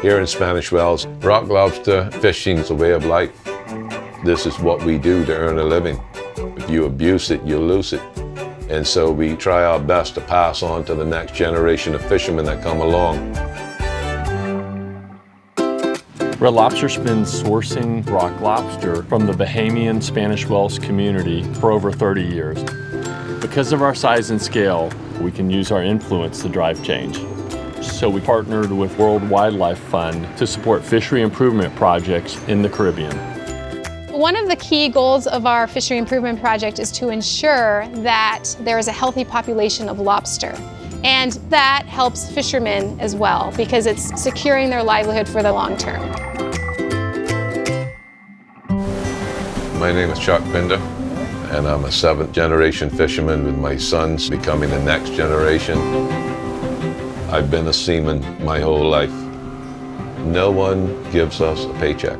Here in Spanish Wells, rock lobster fishing is a way of life. This is what we do to earn a living. If you abuse it, you lose it. And so we try our best to pass on to the next generation of fishermen that come along. Red Lobster's been sourcing rock lobster from the Bahamian Spanish Wells community for over 30 years. Because of our size and scale, we can use our influence to drive change. So we partnered with World Wildlife Fund to support fishery improvement projects in the Caribbean. One of the key goals of our fishery improvement project is to ensure that there is a healthy population of lobster. And that helps fishermen as well because it's securing their livelihood for the long term. My name is Chuck Binder, and I'm a 7th generation fisherman with my sons becoming the next generation. I've been a seaman my whole life. No one gives us a paycheck.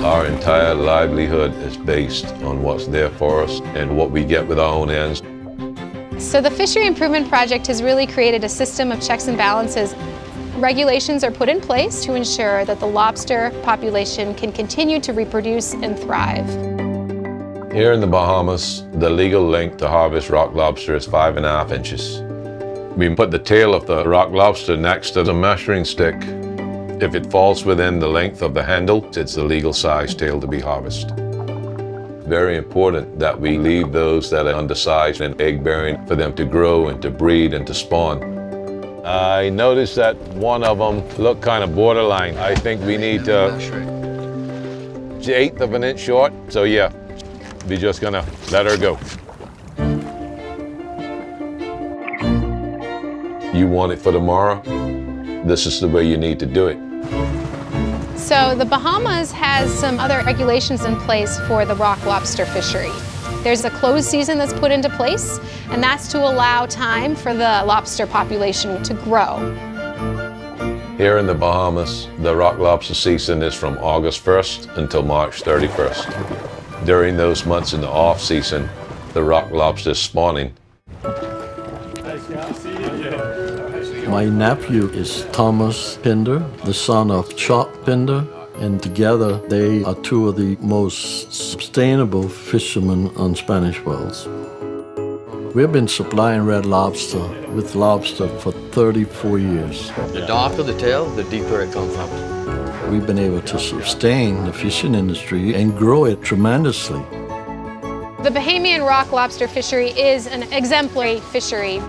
Our entire livelihood is based on what's there for us and what we get with our own hands. So the Fishery Improvement Project has really created a system of checks and balances. Regulations are put in place to ensure that the lobster population can continue to reproduce and thrive. Here in the Bahamas, the legal length to harvest rock lobster is 5.5 inches. We put the tail of the rock lobster next to the measuring stick. If it falls within the length of the handle, it's the legal size tail to be harvested. Very important that we leave those that are undersized and egg-bearing for them to grow and to breed and to spawn. I noticed that one of them looked kind of borderline. I think we need to 1/8 of an inch short. So yeah, we're just gonna let her go. You want it for tomorrow? This is the way you need to do it. So the Bahamas has some other regulations in place for the rock lobster fishery. There's a closed season that's put into place, and that's to allow time for the lobster population to grow. Here in the Bahamas, the rock lobster season is from August 1st until March 31st. During those months in the off season, the rock lobster is spawning. My nephew is Thomas Pinder, the son of Chuck Pinder, and together they are two of the most sustainable fishermen on Spanish Wells. We've been supplying Red Lobster with lobster for 34 years. The darker the tail, the deeper it comes up. We've been able to sustain the fishing industry and grow it tremendously. The Bahamian rock lobster fishery is an exemplary fishery.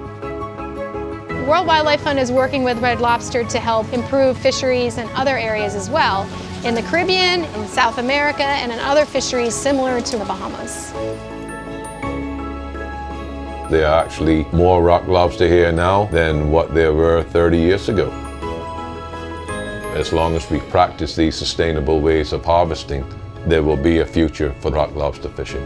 World Wildlife Fund is working with Red Lobster to help improve fisheries in other areas as well, in the Caribbean, in South America, and in other fisheries similar to the Bahamas. There are actually more rock lobster here now than what there were 30 years ago. As long as we practice these sustainable ways of harvesting, there will be a future for rock lobster fishing.